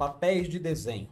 Papéis de desenho.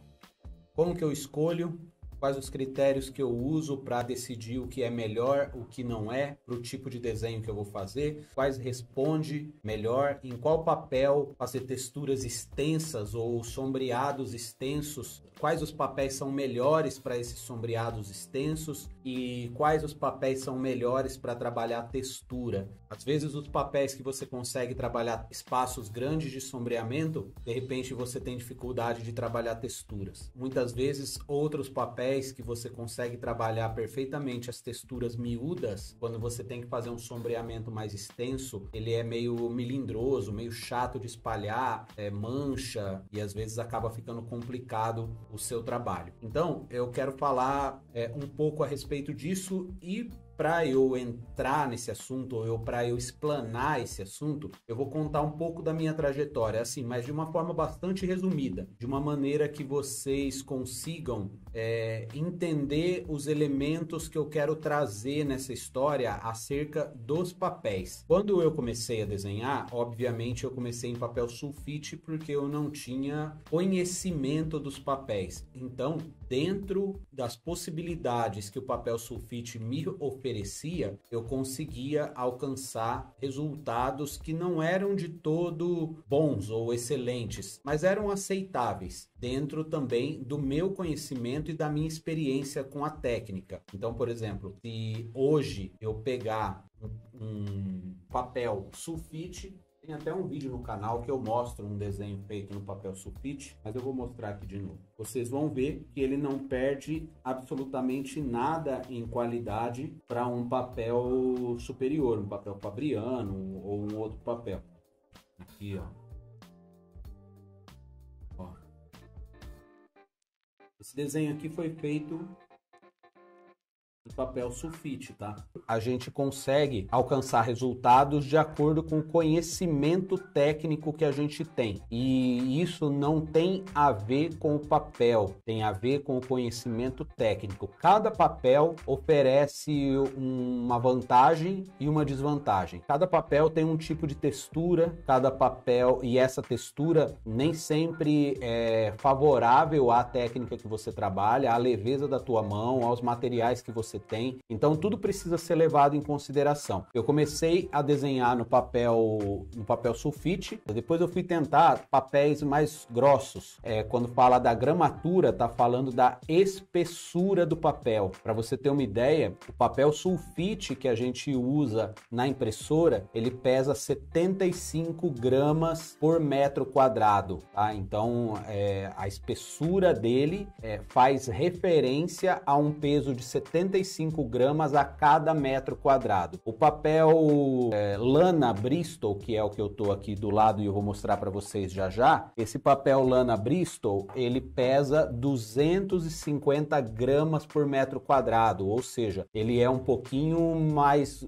Como que eu escolho? Quais os critérios que eu uso para decidir o que é melhor, o que não é, para o tipo de desenho que eu vou fazer, quais responde melhor, em qual papel fazer texturas extensas ou sombreados extensos, quais os papéis são melhores para esses sombreados extensos e quais os papéis são melhores para trabalhar textura. Às vezes os papéis que você consegue trabalhar espaços grandes de sombreamento, de repente você tem dificuldade de trabalhar texturas. Muitas vezes outros papéis que você consegue trabalhar perfeitamente as texturas miúdas, quando você tem que fazer um sombreamento mais extenso, ele é meio melindroso, meio chato de espalhar, mancha e às vezes acaba ficando complicado o seu trabalho. Então, eu quero falar um pouco a respeito disso e para eu entrar nesse assunto, ou para eu explanar esse assunto, eu vou contar um pouco da minha trajetória, assim, mas de uma forma bastante resumida, de uma maneira que vocês consigam entender os elementos que eu quero trazer nessa história acerca dos papéis. Quando eu comecei a desenhar, obviamente eu comecei em papel sulfite porque eu não tinha conhecimento dos papéis. Então, dentro das possibilidades que o papel sulfite me oferecia, eu conseguia alcançar resultados que não eram de todo bons ou excelentes, mas eram aceitáveis dentro também do meu conhecimento e da minha experiência com a técnica. Então, por exemplo, se hoje eu pegar um papel sulfite, tem até um vídeo no canal que eu mostro um desenho feito no papel sulfite, mas eu vou mostrar aqui de novo. Vocês vão ver que ele não perde absolutamente nada em qualidade para um papel superior, um papel fabriano ou um outro papel. Aqui, ó. Esse desenho aqui foi feito em papel sulfite, tá? A gente consegue alcançar resultados de acordo com o conhecimento técnico que a gente tem. E isso não tem a ver com o papel, tem a ver com o conhecimento técnico. Cada papel oferece uma vantagem e uma desvantagem. Cada papel tem um tipo de textura, cada papel, e essa textura nem sempre é favorável à técnica que você trabalha, à leveza da tua mão, aos materiais que você tem. Então tudo precisa ser levado em consideração. Eu comecei a desenhar no papel sulfite, depois eu fui tentar papéis mais grossos. Quando fala da gramatura, tá falando da espessura do papel. Para você ter uma ideia, o papel sulfite que a gente usa na impressora, ele pesa 75 gramas por metro quadrado, tá? Então a espessura dele faz referência a um peso de 75 gramas a cada metro quadrado. O papel lana Bristol, que é o que eu tô aqui do lado e eu vou mostrar para vocês já já, esse papel lana Bristol, ele pesa 250 gramas por metro quadrado, ou seja, ele é um pouquinho mais,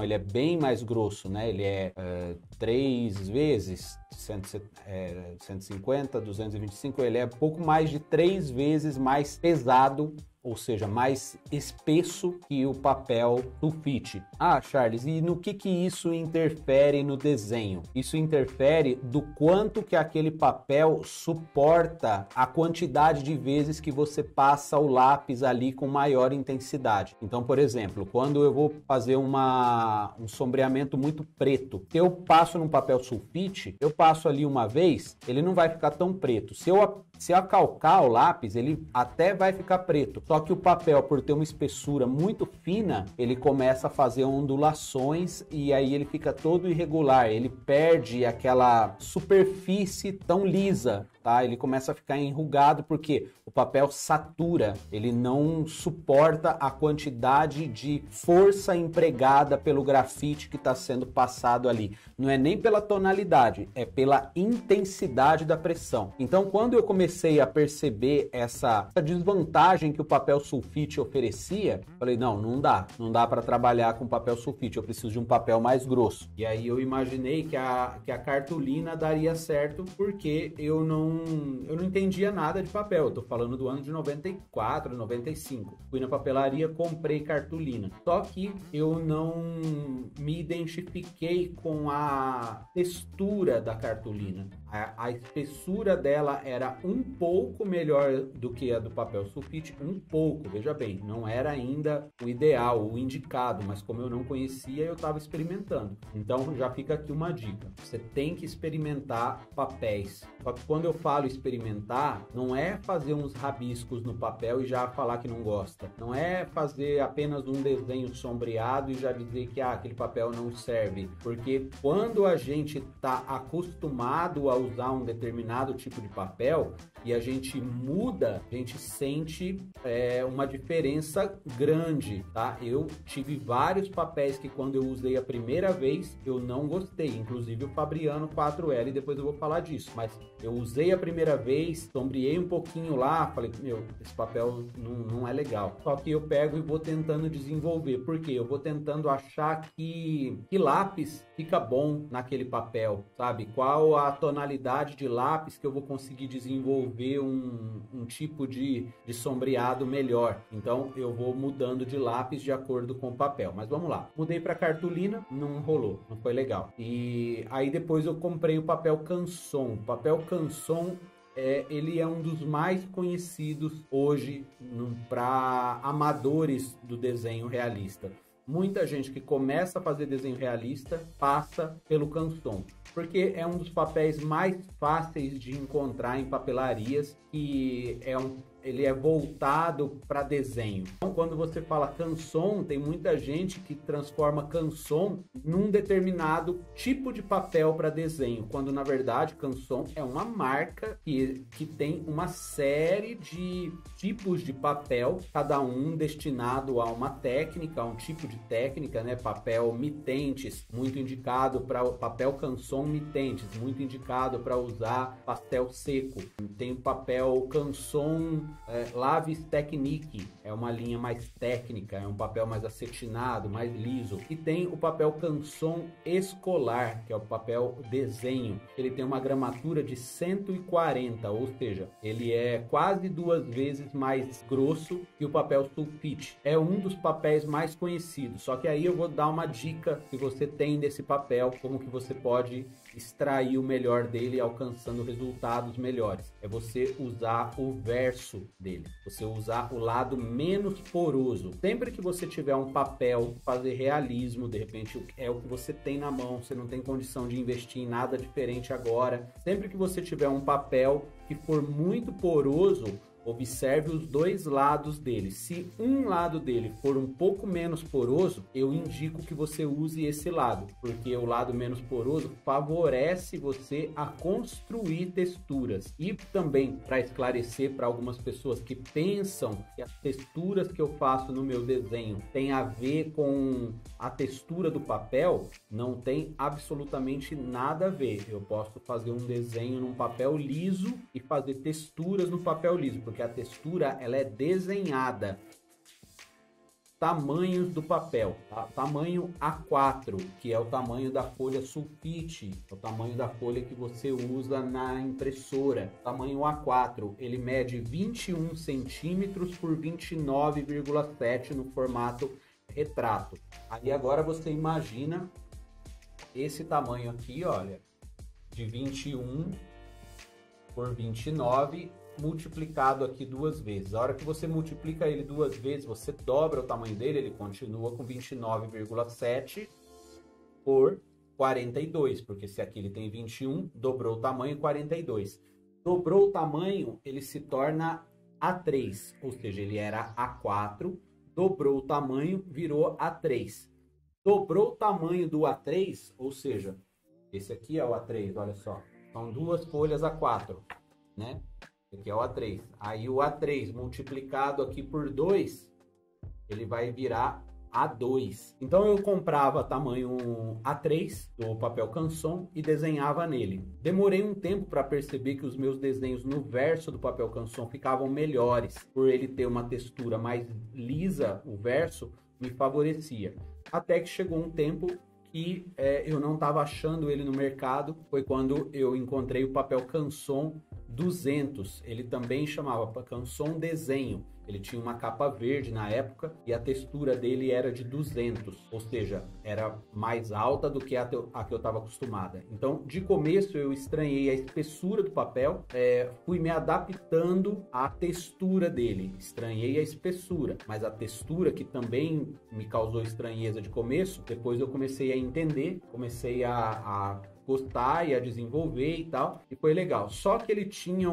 ele é bem mais grosso, né? Ele é 3 vezes 150, 225, ele é pouco mais de 3 vezes mais pesado, ou seja, mais espesso que o papel sulfite. Ah, Charles, e no que isso interfere no desenho? Isso interfere do quanto que aquele papel suporta a quantidade de vezes que você passa o lápis ali com maior intensidade. Então, por exemplo, quando eu vou fazer um sombreamento muito preto, se eu passo num papel sulfite, eu passo ali uma vez, ele não vai ficar tão preto. Se eu acalcar o lápis, ele até vai ficar preto. Só que o papel, por ter uma espessura muito fina, ele começa a fazer ondulações e aí ele fica todo irregular. Ele perde aquela superfície tão lisa, tá? Ele começa a ficar enrugado porque o papel satura. Ele não suporta a quantidade de força empregada pelo grafite que está sendo passado ali. Não é nem pela tonalidade, é pela intensidade da pressão. Então, quando eu comecei a perceber essa desvantagem que o papel sulfite oferecia, falei, não dá para trabalhar com papel sulfite, eu preciso de um papel mais grosso. E aí eu imaginei que a cartolina daria certo, porque eu não entendia nada de papel. Eu tô falando do ano de 94, 95. Fui na papelaria, comprei cartolina. Só que eu não me identifiquei com a textura da cartolina. A espessura dela era um pouco melhor do que a do papel sulfite, um pouco, veja bem, não era ainda o ideal, o indicado, mas como eu não conhecia, eu estava experimentando. Então já fica aqui uma dica, você tem que experimentar papéis. Só que quando eu falo experimentar, não é fazer uns rabiscos no papel e já falar que não gosta, não é fazer apenas um desenho sombreado e já dizer que aquele papel não serve, porque quando a gente está acostumado a usar um determinado tipo de papel e a gente muda, a gente sente uma diferença grande, tá? Eu tive vários papéis que quando eu usei a primeira vez eu não gostei, inclusive o Fabriano 4L, depois eu vou falar disso, mas eu usei a primeira vez, sombreei um pouquinho lá, falei, meu, esse papel não é legal. Só que eu pego e vou tentando desenvolver, porque eu vou tentando achar que lápis fica bom naquele papel, sabe? Qual a tonalidade de lápis que eu vou conseguir desenvolver um tipo de sombreado melhor. Então eu vou mudando de lápis de acordo com o papel. Mas vamos lá. Mudei para cartolina, não rolou, não foi legal. E aí depois eu comprei o papel Canson. O papel Canson ele é um dos mais conhecidos hoje para amadores do desenho realista. Muita gente que começa a fazer desenho realista passa pelo Canson, porque é um dos papéis mais fáceis de encontrar em papelarias e ele é voltado para desenho. Então, quando você fala Canson, tem muita gente que transforma Canson num determinado tipo de papel para desenho, quando na verdade Canson é uma marca que tem uma série de tipos de papel, cada um destinado a uma técnica, a um tipo de técnica, né? Papel mitentes, muito indicado para o papel Canson mitentes, muito indicado para usar pastel seco. Tem o papel Canson Lavis Technique, é uma linha mais técnica, é um papel mais acetinado, mais liso. E tem o papel Canson escolar, que é o papel desenho. Ele tem uma gramatura de 140, ou seja, ele é quase 2 vezes mais grosso que o papel sulfite. É um dos papéis mais conhecidos, só que aí eu vou dar uma dica que você tem desse papel, como que você pode extrair o melhor dele alcançando resultados melhores. É você usar o verso dele, você usar o lado menos poroso. Sempre que você tiver um papel, fazer realismo, de repente é o que você tem na mão, você não tem condição de investir em nada diferente agora. Sempre que você tiver um papel que for muito poroso, observe os dois lados dele. Se um lado dele for um pouco menos poroso, eu indico que você use esse lado, porque o lado menos poroso favorece você a construir texturas. E também, para esclarecer para algumas pessoas que pensam que as texturas que eu faço no meu desenho tem a ver com a textura do papel, não tem absolutamente nada a ver. Eu posso fazer um desenho num papel liso e fazer texturas no papel liso, porque a textura ela é desenhada. Tamanhos do papel, tá? Tamanho A4, que é o tamanho da folha sulfite, é o tamanho da folha que você usa na impressora. Tamanho A4, ele mede 21 centímetros por 29,7 no formato retrato. Aí agora você imagina esse tamanho aqui, olha, de 21 por 29 multiplicado aqui 2 vezes. A hora que você multiplica ele 2 vezes, você dobra o tamanho dele, ele continua com 29,7 por 42, porque se aqui ele tem 21, dobrou o tamanho, 42. Dobrou o tamanho, ele se torna A3, ou seja, ele era A4, dobrou o tamanho, virou A3. Dobrou o tamanho do A3, ou seja, esse aqui é o A3, olha só, são 2 folhas A4, né? Aqui é o A3. Aí o A3 multiplicado aqui por 2, ele vai virar A2. Então eu comprava tamanho A3 do papel Canson e desenhava nele. Demorei um tempo para perceber que os meus desenhos no verso do papel Canson ficavam melhores. Por ele ter uma textura mais lisa, o verso me favorecia. Até que chegou um tempo que eu não estava achando ele no mercado. Foi quando eu encontrei o papel Canson 200, ele também chamava Canson Desenho. Ele tinha uma capa verde na época e a textura dele era de 200, ou seja, era mais alta do que a que eu estava acostumada. Então, de começo, eu estranhei a espessura do papel, fui me adaptando à textura dele. Estranhei a espessura, mas a textura, que também me causou estranheza de começo, depois eu comecei a entender, comecei a gostar e a desenvolver e tal, e foi legal. Só que ele tinha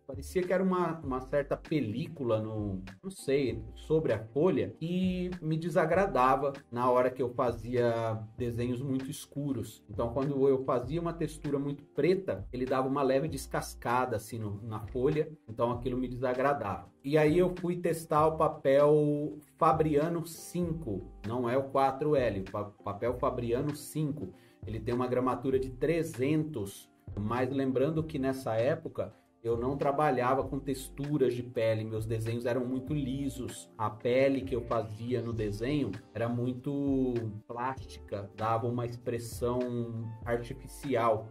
parecia que era uma certa película, não sei, sobre a folha, que me desagradava na hora que eu fazia desenhos muito escuros. Então, quando eu fazia uma textura muito preta, ele dava uma leve descascada assim na folha, então aquilo me desagradava. E aí eu fui testar o papel Fabriano 5, não é o 4L, o papel Fabriano 5. Ele tem uma gramatura de 300, mas lembrando que nessa época eu não trabalhava com texturas de pele, meus desenhos eram muito lisos. A pele que eu fazia no desenho era muito plástica, dava uma expressão artificial,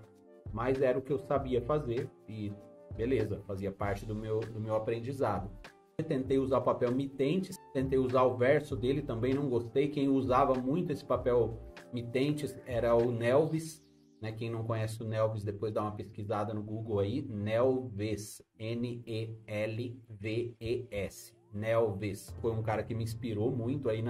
mas era o que eu sabia fazer e beleza, fazia parte do meu aprendizado. Eu tentei usar o papel Mitentes, tentei usar o verso dele, também não gostei. Quem usava muito esse papel Mitentes era o Nelves, né? Quem não conhece o Nelves, depois dá uma pesquisada no Google aí. Nelves, N-E-L-V-E-S. Nelves foi um cara que me inspirou muito aí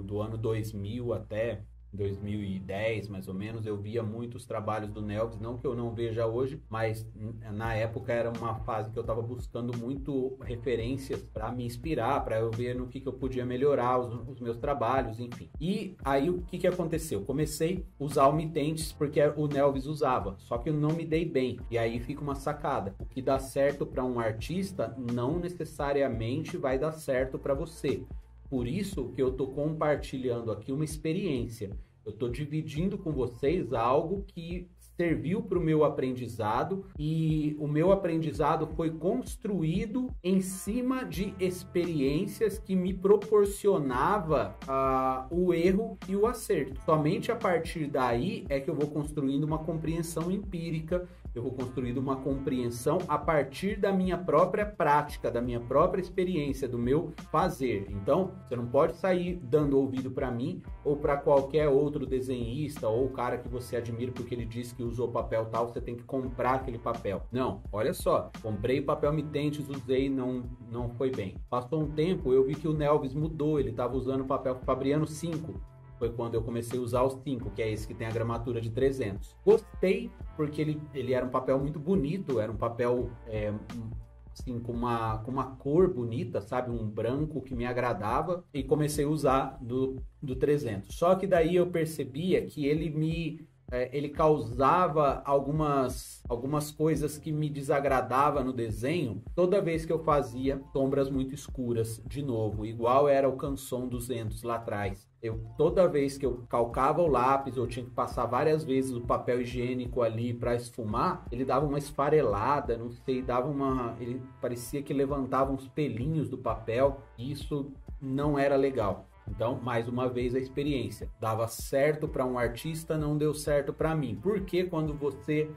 do ano 2000 até 2010, mais ou menos. Eu via muitos trabalhos do Nelves, não que eu não veja hoje, mas na época era uma fase que eu estava buscando muito referências para me inspirar, para eu ver no que eu podia melhorar os meus trabalhos, enfim. E aí o que aconteceu? Comecei a usar o Mitentes porque o Nelves usava, só que eu não me dei bem. E aí fica uma sacada: o que dá certo para um artista não necessariamente vai dar certo para você. Por isso que eu estou compartilhando aqui uma experiência. Eu estou dividindo com vocês algo que serviu para o meu aprendizado, e o meu aprendizado foi construído em cima de experiências que me proporcionava o erro e o acerto. Somente a partir daí é que eu vou construindo uma compreensão empírica, eu vou construindo uma compreensão a partir da minha própria prática, da minha própria experiência, do meu fazer. Então, você não pode sair dando ouvido para mim ou para qualquer outro desenhista ou o cara que você admira porque ele disse que usou papel tal, você tem que comprar aquele papel. Não, olha só, comprei papel Mitentes, usei, não foi bem. Passou um tempo, eu vi que o Nelves mudou, ele estava usando papel Fabriano 5. Foi quando eu comecei a usar o 5, que é esse que tem a gramatura de 300. Gostei, porque ele era um papel muito bonito, era um papel assim, com uma cor bonita, sabe? Um branco que me agradava, e comecei a usar do 300. Só que daí eu percebia que ele causava algumas coisas que me desagradavam no desenho toda vez que eu fazia sombras muito escuras de novo, igual era o Canson 200 lá atrás. Toda vez que eu calcava o lápis, eu tinha que passar várias vezes o papel higiênico ali para esfumar, ele dava uma esfarelada, não sei, ele parecia que levantava uns pelinhos do papel, e isso não era legal. Então, mais uma vez, a experiência. Dava certo para um artista, não deu certo para mim. Porque quando você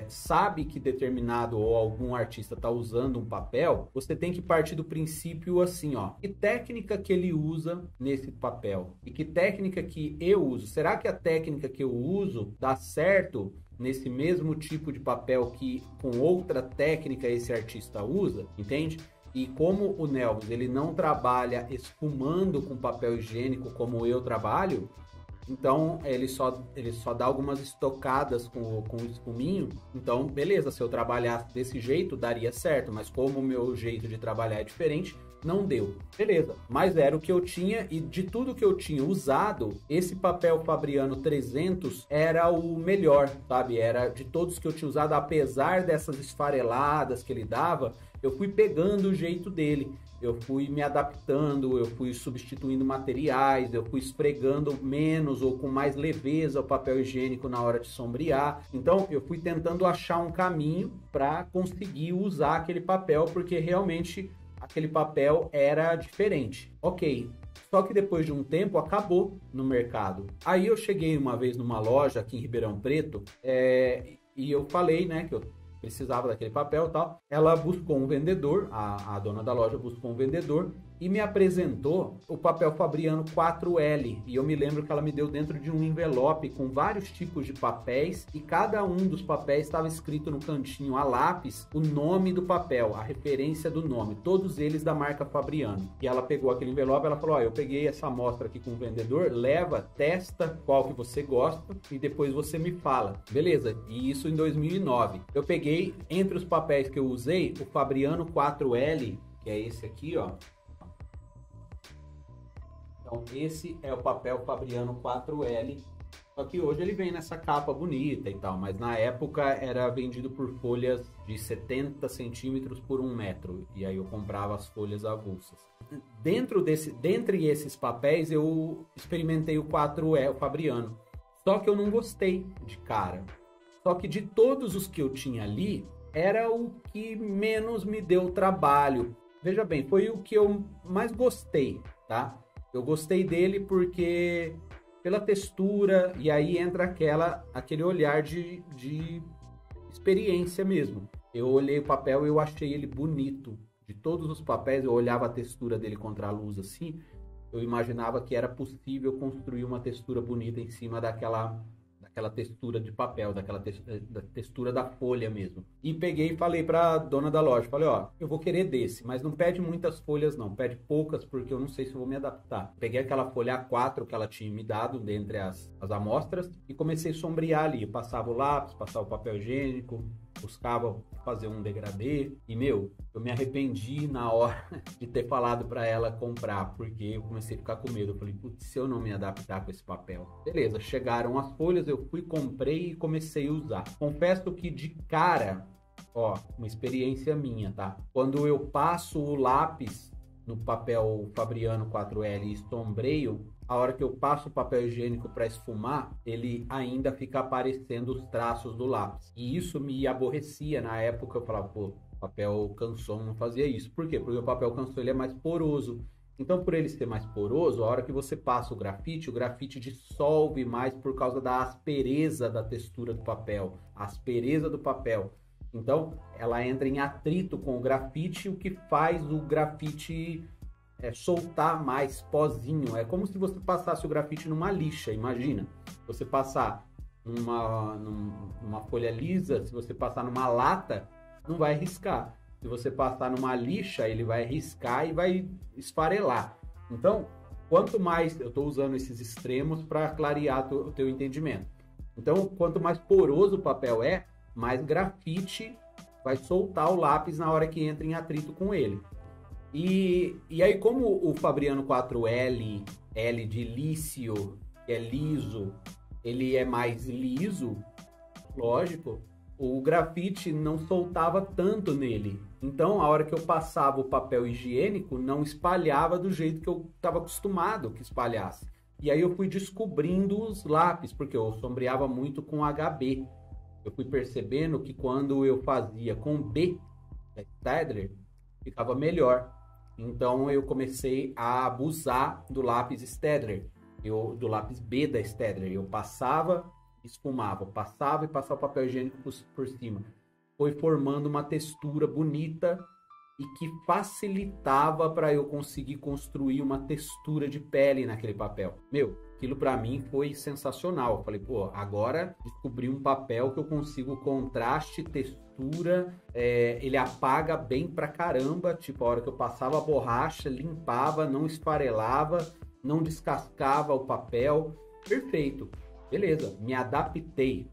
sabe que determinado ou algum artista está usando um papel, você tem que partir do princípio assim, ó. Que técnica que ele usa nesse papel? E que técnica que eu uso? Será que a técnica que eu uso dá certo nesse mesmo tipo de papel que com outra técnica esse artista usa? Entende? E como o Nelves, ele não trabalha esfumando com papel higiênico como eu trabalho, então ele só dá algumas estocadas com o esfuminho. Então, beleza, se eu trabalhasse desse jeito, daria certo, mas como o meu jeito de trabalhar é diferente, não deu. Beleza, mas era o que eu tinha, e de tudo que eu tinha usado, esse papel Fabriano 300 era o melhor, sabe? Era de todos que eu tinha usado, apesar dessas esfareladas que ele dava, eu fui pegando o jeito dele, eu fui me adaptando, eu fui substituindo materiais, eu fui esfregando menos ou com mais leveza o papel higiênico na hora de sombrear. Então eu fui tentando achar um caminho para conseguir usar aquele papel, porque realmente aquele papel era diferente. Ok, só que depois de um tempo acabou no mercado. Aí eu cheguei uma vez numa loja aqui em Ribeirão Preto, e eu falei, né, que eu precisava daquele papel e tal. Ela buscou um vendedor, a dona da loja buscou um vendedor e me apresentou o papel Fabriano 4L. E eu me lembro que ela me deu dentro de um envelope com vários tipos de papéis e cada um dos papéis estava escrito no cantinho a lápis o nome do papel, a referência do nome, todos eles da marca Fabriano. E ela pegou aquele envelope, ela falou: ó, eu peguei essa amostra aqui com o vendedor, leva, testa qual que você gosta e depois você me fala. Beleza, e isso em 2009. Eu peguei, entre os papéis que eu usei, o Fabriano 4L, que é esse aqui, ó. Então, esse é o papel Fabriano 4L. Só que hoje ele vem nessa capa bonita e tal, mas na época era vendido por folhas de 70 centímetros por 1 metro. E aí eu comprava as folhas avulsas. Dentre esses papéis, eu experimentei o 4L, o Fabriano. Só que eu não gostei de cara. Só que de todos os que eu tinha ali, era o que menos me deu trabalho. Veja bem, foi o que eu mais gostei, tá? Eu gostei dele porque pela textura, e aí entra aquele olhar de experiência mesmo. Eu olhei o papel e eu achei ele bonito. De todos os papéis, eu olhava a textura dele contra a luz assim, eu imaginava que era possível construir uma textura bonita em cima daquela textura de papel, da textura da folha mesmo. E peguei e falei para a dona da loja, falei, ó, eu vou querer desse, mas não pede muitas folhas não, pede poucas, porque eu não sei se eu vou me adaptar. Peguei aquela folha A4 que ela tinha me dado dentre as amostras e comecei a sombrear ali, eu passava o lápis, passava o papel higiênico, buscava fazer um degradê e, meu, eu me arrependi na hora de ter falado para ela comprar, porque eu comecei a ficar com medo. Eu falei, putz, se eu não me adaptar com esse papel. Beleza, chegaram as folhas, eu fui, comprei e comecei a usar. Confesso que de cara, ó, uma experiência minha, tá? Quando eu passo o lápis no papel Fabriano 4L e sombreio, a hora que eu passo o papel higiênico para esfumar, ele ainda fica aparecendo os traços do lápis. E isso me aborrecia na época. Eu falava, pô, papel Canson não fazia isso. Por quê? Porque o papel Canson ele é mais poroso. Então, por ele ser mais poroso, a hora que você passa o grafite dissolve mais por causa da aspereza da textura do papel, a aspereza do papel. Então, ela entra em atrito com o grafite, o que faz o grafite soltar mais pozinho. É como se você passasse o grafite numa lixa, imagina. Você passar numa folha lisa, se você passar numa lata, não vai riscar. Se você passar numa lixa, ele vai riscar e vai esfarelar. Então, quanto mais... Eu estou usando esses extremos para clarear o teu entendimento. Então, quanto mais poroso o papel é, mais grafite vai soltar o lápis na hora que entra em atrito com ele. E aí, como o Fabriano 4L, L de lício, que é liso, ele é mais liso, lógico, o grafite não soltava tanto nele. Então, a hora que eu passava o papel higiênico, não espalhava do jeito que eu estava acostumado que espalhasse. E aí eu fui descobrindo os lápis, porque eu sombreava muito com HB. Eu fui percebendo que quando eu fazia com B, Staedtler, ficava melhor. Então eu comecei a abusar do lápis Staedtler, do lápis B da Staedtler. Eu passava, esfumava, passava e passava o papel higiênico por cima. Foi formando uma textura bonita e que facilitava para eu conseguir construir uma textura de pele naquele papel. Meu, aquilo para mim foi sensacional. Eu falei, pô, agora descobri um papel que eu consigo contraste, textura, ele apaga bem pra caramba. Tipo, a hora que eu passava a borracha, limpava, não esfarelava, não descascava o papel. Perfeito. Beleza, me adaptei.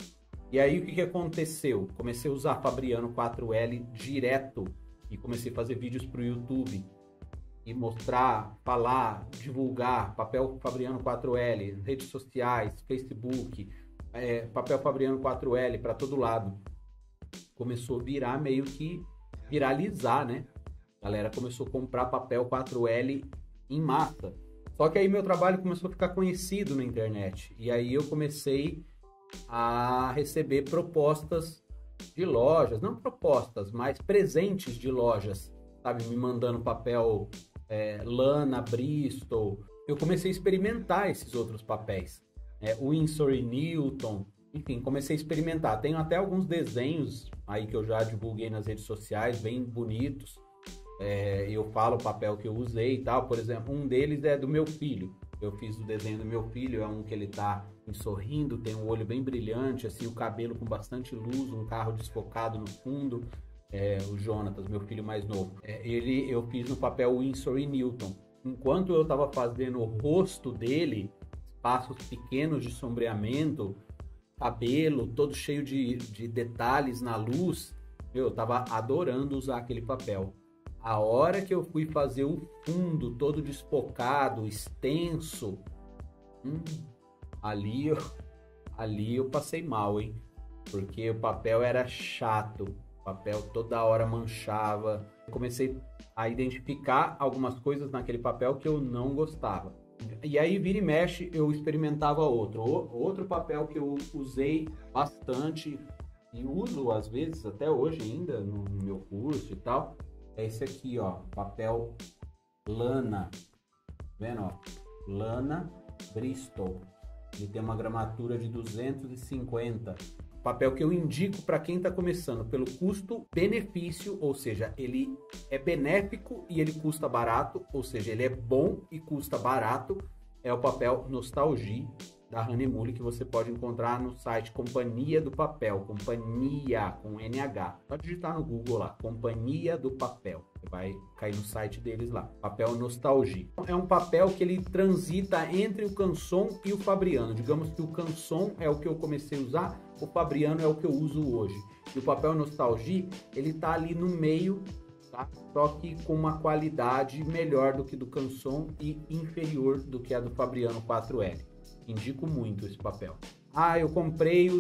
E aí o que aconteceu? Comecei a usar Fabriano 4L direto e comecei a fazer vídeos para o YouTube e mostrar, falar, divulgar papel Fabriano 4L, redes sociais, Facebook, papel Fabriano 4L para todo lado. Começou a virar meio que viralizar, né? A galera começou a comprar papel 4L em massa. Só que aí meu trabalho começou a ficar conhecido na internet. E aí eu comecei a receber propostas de lojas, não propostas, mas presentes de lojas, sabe? Me mandando papel Lana, Bristol. Eu comecei a experimentar esses outros papéis. Winsor e Newton. Enfim, comecei a experimentar. Tenho até alguns desenhos aí que eu já divulguei nas redes sociais, bem bonitos. Eu falo o papel que eu usei e tal. Por exemplo, um deles é do meu filho. Eu fiz o desenho do meu filho, é um que ele tá sorrindo, tem um olho bem brilhante, assim, o cabelo com bastante luz, um carro desfocado no fundo. O Jonatas, meu filho mais novo. Eu fiz no papel Winsor e Newton. Enquanto eu estava fazendo o rosto dele, espaços pequenos de sombreamento, cabelo todo cheio de detalhes na luz, eu estava adorando usar aquele papel. A hora que eu fui fazer o fundo todo desfocado, extenso, ali eu passei mal, hein? Porque o papel era chato, o papel toda hora manchava. Eu comecei a identificar algumas coisas naquele papel que eu não gostava. E aí, vira e mexe, eu experimentava outro papel que eu usei bastante e uso às vezes até hoje ainda no meu curso e tal. É esse aqui, ó, papel lana, vendo, ó, lana Bristol. Ele tem uma gramatura de 250. Papel que eu indico para quem está começando pelo custo-benefício, ou seja, ele é benéfico e ele custa barato, ou seja, ele é bom e custa barato. É o papel Nostalgie da Hahnemuhle, que você pode encontrar no site Companhia do Papel, Companhia com NH. Pode digitar no Google lá, Companhia do Papel. Você vai cair no site deles lá. Papel Nostalgie. É um papel que ele transita entre o Canson e o Fabriano. Digamos que o Canson é o que eu comecei a usar, o Fabriano é o que eu uso hoje. E o papel Nostalgie, ele tá ali no meio, tá? Só que com uma qualidade melhor do que do Canson e inferior do que a do Fabriano 4L. Indico muito esse papel. Eu comprei,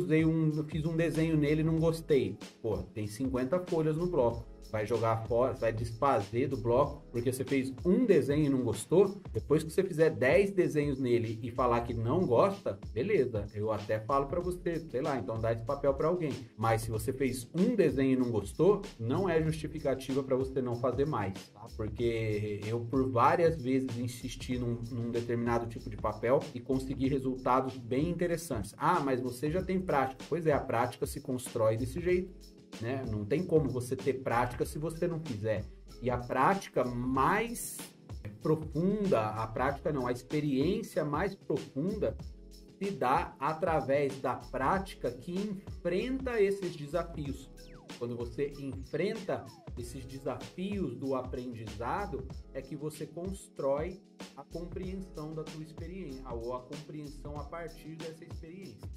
fiz um desenho nele e não gostei. Pô, tem 50 folhas no bloco. Vai jogar fora, vai desfazer do bloco, porque você fez um desenho e não gostou. Depois que você fizer 10 desenhos nele e falar que não gosta, beleza. Eu até falo para você, sei lá, então dá esse papel para alguém. Mas se você fez um desenho e não gostou, não é justificativa para você não fazer mais, tá? Porque eu por várias vezes insisti num determinado tipo de papel e consegui resultados bem interessantes. Mas você já tem prática. Pois é, a prática se constrói desse jeito, né? Não tem como você ter prática se você não fizer. E a prática mais profunda, a experiência mais profunda se dá através da prática que enfrenta esses desafios. Quando você enfrenta esses desafios do aprendizado, é que você constrói a compreensão da tua experiência, ou a compreensão a partir dessa experiência.